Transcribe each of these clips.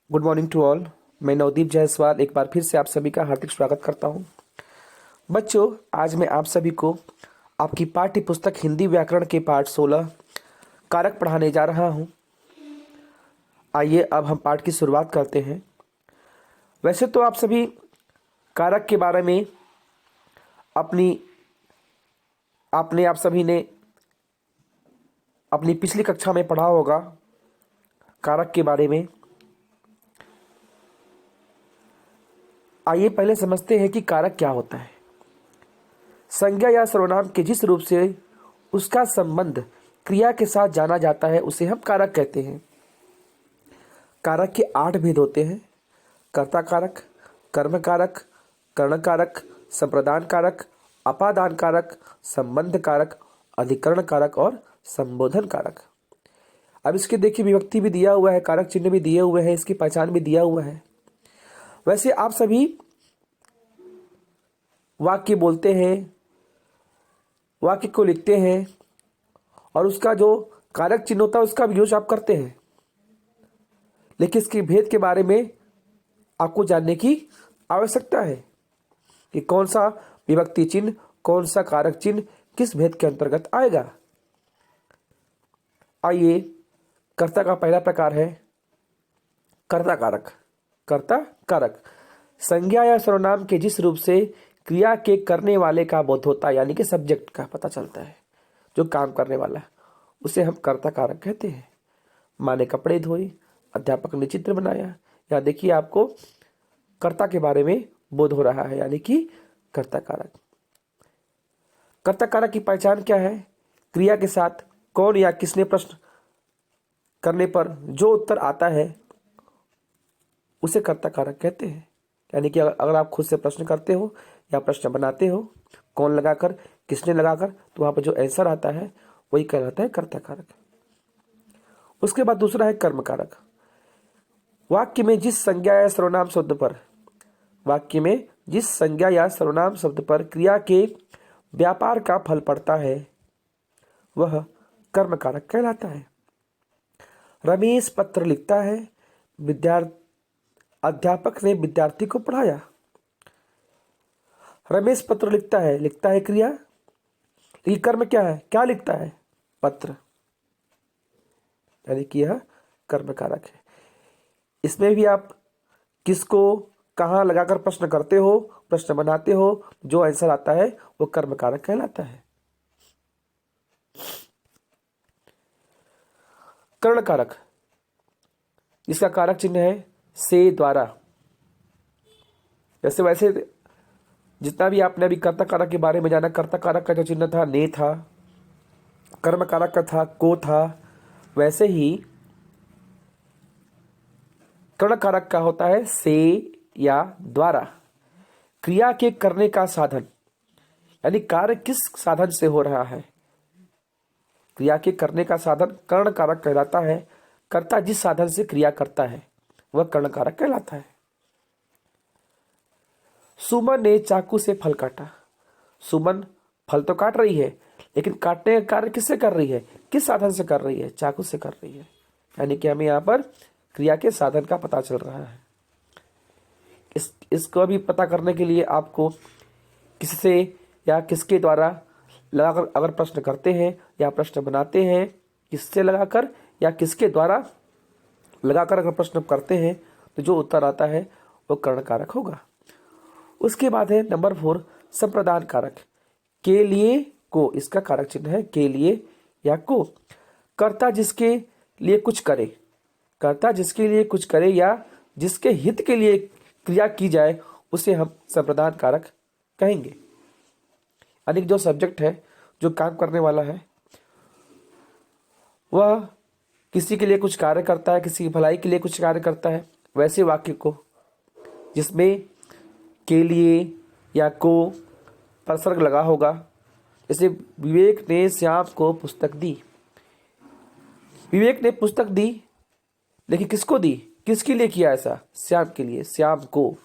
Good morning to all. मैं नवदीप जायसवाल एक बार फिर से आप सभी का हार्दिक स्वागत करता हूं। बच्चों, आज मैं आप सभी को आपकी पाठ्य पुस्तक हिंदी व्याकरण के पाठ 16 कारक पढ़ाने जा रहा हूं। आइए अब हम पाठ की शुरुआत करते हैं। वैसे तो आप सभी कारक के बारे में अपनी आपने आप सभी ने अपनी पिछली कक्षा में पढ़ा होगा कारक के बारे में। आइए पहले समझते हैं कि कारक क्या होता है। संज्ञा या सर्वनाम के जिस रूप से उसका संबंध क्रिया के साथ जाना जाता है उसे हम कारक कहते हैं। कारक के 8 भेद होते हैं: कर्ता कारक, कर्म कारक, कर्ण कारक, संप्रदान कारक, अपादान कारक, संबंध कारक, अधिकरण कारक और संबोधन कारक। अब इसके देखिए विभक्ति भी दिया हुआ है, कारक चिन्ह भी दिए हुए हैं, इसकी पहचान भी दिया हुआ है। वैसे आप सभी वाक्य बोलते हैं, वाक्य को लिखते हैं और उसका जो कारक चिन्ह होता है उसका भी यूज आप करते हैं, लेकिन इसके भेद के बारे में आपको जानने की आवश्यकता है कि कौन सा विभक्ति चिन्ह, कौन सा कारक चिन्ह किस भेद के अंतर्गत आएगा। आइए, कर्ता का पहला प्रकार है कर्ता कारक। कर्ता कारक संज्ञा या सर्वनाम के जिस रूप से क्रिया के करने वाले का बोध होता है, यानी कि सब्जेक्ट का पता चलता है, जो काम करने वाला है, उसे हम कर्ता कारक कहते हैं। माँ ने कपड़े धोए, अध्यापक ने चित्र बनाया। या देखिए आपको कर्ता के बारे में बोध हो रहा है, यानी कि कर्ता कारक। कर्ता कारक की पहचान क्या है? क्रिया के साथ कौन या किसने प्रश्न करने पर जो उत्तर आता है उसे कर्ता कारक कहते हैं। यानी कि अगर आप खुद से प्रश्न करते हो या प्रश्न बनाते हो, कौन लगाकर, किसने लगाकर, तो वहां पर जो आंसर आता है वही कहलाता है कर्ता कारक। उसके बाद दूसरा है कर्म कारक। वाक्य में जिस संज्ञा या सर्वनाम शब्द पर क्रिया के व्यापार का फल पड़ता है वह कर्म कारक कहलाता है। रमेश पत्र लिखता है, अध्यापक ने विद्यार्थी को पढ़ाया। रमेश पत्र लिखता है क्रिया, लेकिन कर्म क्या है? क्या लिखता है? पत्र, यानी कि यह कर्म कारक है। इसमें भी आप किसको कहाँ लगाकर प्रश्न करते हो, प्रश्न बनाते हो, जो आंसर आता है वो कर्म कारक कहलाता है। कर्ण कारक, इसका कारक चिन्ह है से, द्वारा। वैसे जितना भी आपने अभी कर्ता कारक के बारे में जाना, कर्ता कारक का जो चिन्ह था ने था, कर्म कारक का था को था, वैसे ही कर्ण कारक का होता है से या द्वारा। क्रिया के करने का साधन, यानी कार्य किस साधन से हो रहा है, क्रिया के करने का साधन कर्ण कारक कहलाता है। कर्ता जिस साधन से क्रिया करता है वह कर्ण कारक कहलाता है। सुमन ने चाकू से फल काटा। सुमन फल तो काट रही है, लेकिन काटने का कार्य किससे कर रही है, किस साधन से कर रही है? चाकू से कर रही है। यानी कि हमें यहाँ पर क्रिया के साधन का पता चल रहा है। इसको भी पता करने के लिए आपको किससे या किसके द्वारा लगाकर अगर प्रश्न करते हैं या प्रश्न बनाते हैं, किससे लगाकर या किसके द्वारा लगाकर अगर प्रश्न करते हैं तो जो उत्तर आता है वो कर्ण कारक होगा। उसके बाद है नंबर 4 संप्रदान कारक। के लिए को, इसका कारक चिन्ह है के लिए या को। कर्ता जिसके लिए कुछ करे या जिसके हित के लिए क्रिया की जाए उसे हम संप्रदान कारक कहेंगे। यानी जो सब्जेक्ट है, जो काम करने वाला है, वह किसी के लिए कुछ कार्य करता है, किसी की भलाई के लिए कुछ कार्य करता है। वैसे वाक्य को जिसमें के लिए या को परसर्ग लगा होगा, जैसे विवेक ने श्याम को पुस्तक दी। विवेक ने पुस्तक दी, लेकिन किसको दी, किसके लिए किया ऐसा? श्याम के लिए, श्याम को।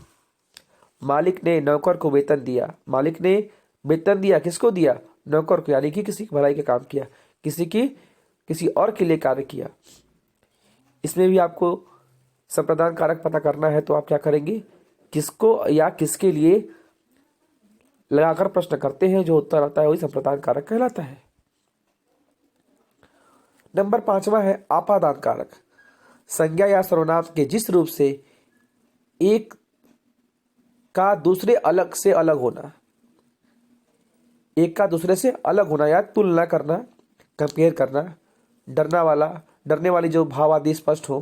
मालिक ने नौकर को वेतन दिया। मालिक ने वेतन दिया, किसको दिया? नौकर को, यानी कि किसी की भलाई का काम किया, किसी और के लिए कार्य किया। इसमें भी आपको संप्रदान कारक पता करना है तो आप क्या करेंगे, किसको या किसके लिए लगाकर प्रश्न करते हैं, जो उत्तर आता है वही संप्रदान कारक कहलाता है। नंबर 5वां है आपादान कारक। संज्ञा या सर्वनाम के जिस रूप से एक का दूसरे अलग से अलग होना, एक का दूसरे से अलग होना या तुलना करना, कंपेयर करना, डरने वाली जो भाव आदि स्पष्ट हो।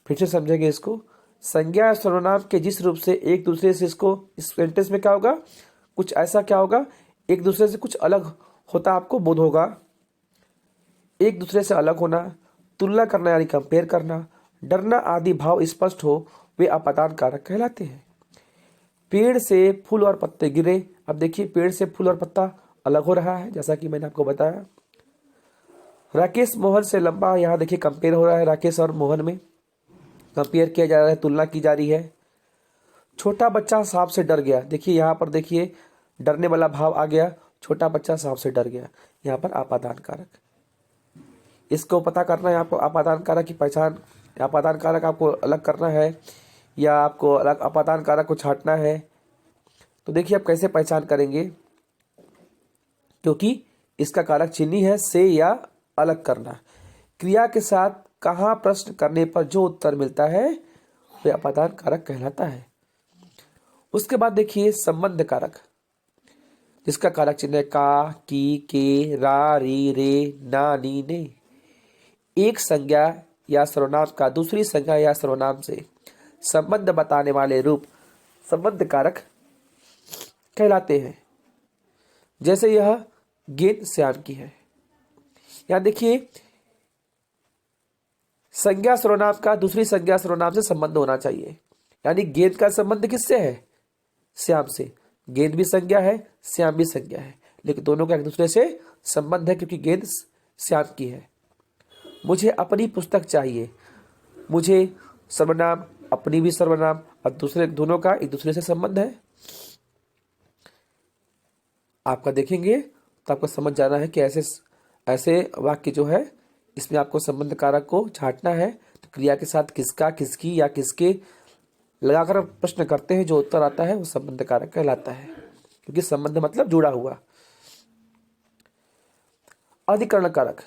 फिर से समझेंगे इसको। संज्ञा या सर्वनाम के जिस रूप से एक दूसरे से, इसको इस सेंटेंस में क्या होगा, कुछ ऐसा क्या होगा, एक दूसरे से कुछ अलग होता आपको बोध होगा। एक दूसरे से अलग होना, तुलना करना यानी कंपेयर करना, डरना आदि भाव स्पष्ट हो, वे आपादान कारक कहलाते हैं। पेड़ से फूल और पत्ते गिरे। अब देखिए पेड़ से फूल और पत्ता अलग हो रहा है, जैसा कि मैंने आपको बताया। राकेश मोहन से लंबा, यहाँ देखिए कंपेयर हो रहा है, राकेश और मोहन में कंपेयर किया जा रहा है, तुलना की जा रही है। छोटा बच्चा सांप से डर गया। देखिए यहाँ पर देखिए डरने वाला भाव आ गया, छोटा बच्चा सांप से डर गया, यहाँ पर आपादान कारक। इसको पता करना है आपको, आपादान कारक की पहचान, आपादान कारक आपको अलग करना है या आपको अलग आपादान कारक को छांटना है। तो देखिए आप कैसे पहचान करेंगे, क्योंकि इसका कारक चिन्ही है से या अलग करना। क्रिया के साथ कहाँ प्रश्न करने पर जो उत्तर मिलता है वह आपादान कारक कहलाता है। उसके बाद देखिए संबंध कारक, जिसका कारक चिन्ह है का, की, के, रा, री, रे, ना, नी, ने। एक संज्ञा या सर्वनाम का दूसरी संज्ञा या सर्वनाम से संबंध बताने वाले रूप संबंध कारक कहलाते हैं। जैसे यह गेंद श्याम की है। यहां देखिए संज्ञा सर्वनाम का दूसरी संज्ञा सर्वनाम से संबंध होना चाहिए, यानी गेंद का संबंध किससे है, श्याम से। गेंद भी संज्ञा है, श्याम भी संज्ञा है, लेकिन दोनों का एक दूसरे से संबंध है क्योंकि गेंद श्याम की है। मुझे अपनी पुस्तक चाहिए। मुझे सर्वनाम, अपनी भी सर्वनाम, और दूसरे दोनों का एक दूसरे से संबंध है। आपका देखेंगे तो आपको समझ जाना है कि ऐसे वाक्य जो है इसमें आपको संबंध कारक को छांटना है। तो क्रिया के साथ किसका, किसकी या किसके लगाकर प्रश्न करते हैं, जो उत्तर आता है वो संबंध कारक कहलाता है, क्योंकि संबंध मतलब जुड़ा हुआ। अधिकरण कारक।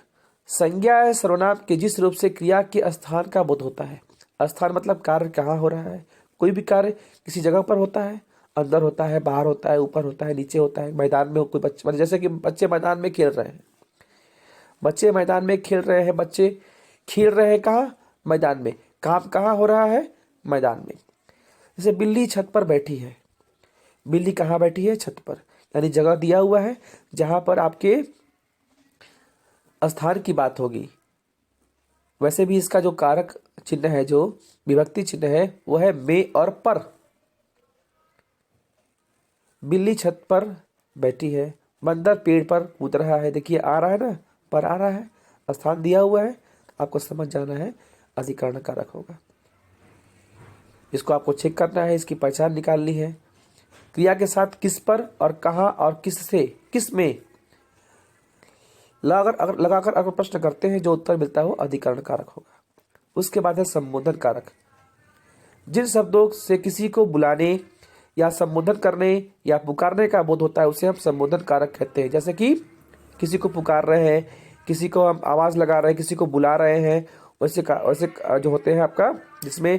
संज्ञा या सर्वनाम के जिस रूप से क्रिया के स्थान का बोध होता है। स्थान मतलब कार्य कहाँ हो रहा है। कोई भी कार्य किसी जगह पर होता है, अंदर होता है, बाहर होता है, ऊपर होता है, नीचे होता है, मैदान में कोई बच्चे, मतलब जैसे कि बच्चे मैदान में खेल रहे हैं, बच्चे मैदान में खेल रहे हैं, बच्चे खेल रहे हैं कहाँ, मैदान में। काम कहाँ हो रहा है, मैदान में। जैसे बिल्ली छत पर बैठी है। बिल्ली कहाँ बैठी है, छत पर, यानी जगह दिया हुआ है जहां पर आपके स्थान की बात होगी। वैसे भी इसका जो कारक चिन्ह है, जो विभक्ति चिन्ह है, वो है में और पर। बिल्ली छत पर बैठी है, बंदर पेड़ पर कूद रहा है। देखिए आ रहा है ना, पर आ रहा है, स्थान दिया हुआ है, आपको समझ जाना है अधिकरण कारक होगा। इसको आपको चेक करना है, इसकी पहचान निकालनी है। क्रिया के साथ किस पर और कहाँ और किससे, किस में लगाकर अगर प्रश्न करते हैं, जो उत्तर मिलता है वो अधिकरण कारक होगा। उसके बाद है संबोधन कारक। जिन शब्दों से किसी को बुलाने या संबोधन करने या पुकारने का बोध होता है उसे हम संबोधन कारक कहते हैं। जैसे कि किसी को पुकार रहे हैं, किसी को हम आवाज लगा रहे हैं, किसी को बुला रहे हैं, वैसे जो होते हैं आपका, जिसमें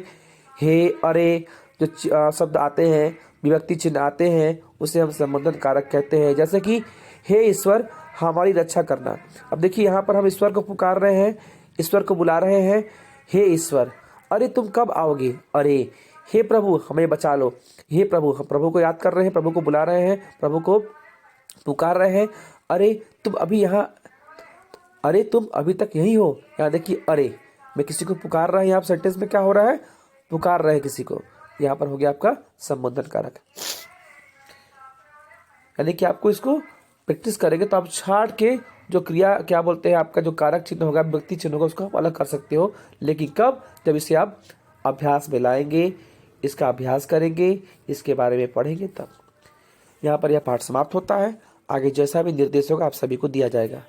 हे, अरे जो शब्द आते हैं, विभक्ति चिन्ह आते हैं, उसे हम संबोधन कारक कहते हैं। जैसे कि हे ईश्वर हमारी रक्षा करना। अब देखिए यहाँ पर हम ईश्वर को पुकार रहे हैं, ईश्वर को बुला रहे हैं, हे ईश्वर, अरे तुम कब आओगे, अरे हे प्रभु हमें बचा लो, हे प्रभु, हम प्रभु को याद कर रहे हैं, प्रभु को बुला रहे हैं, प्रभु को पुकार रहे हैं, अरे तुम अभी यहाँ, अरे तुम अभी तक यही हो। यहाँ देखिए अरे, मैं किसी को पुकार रहा है, यहाँ सेंटेंस में क्या हो रहा है, पुकार रहे हैं किसी को, यहाँ पर हो गया आपका संबोधन कारक। यानी कि आपको इसको प्रैक्टिस करेंगे तो आप छाट के जो क्रिया क्या बोलते हैं, आपका जो कारक चिन्ह होगा, व्यक्ति चिन्ह होगा, उसको आप अलग कर सकते हो। लेकिन कब, जब इसे आप अभ्यास में लाएंगे, इसका अभ्यास करेंगे, इसके बारे में पढ़ेंगे तब। यहाँ पर यह पाठ समाप्त होता है। आगे जैसा भी निर्देश होगा आप सभी को दिया जाएगा।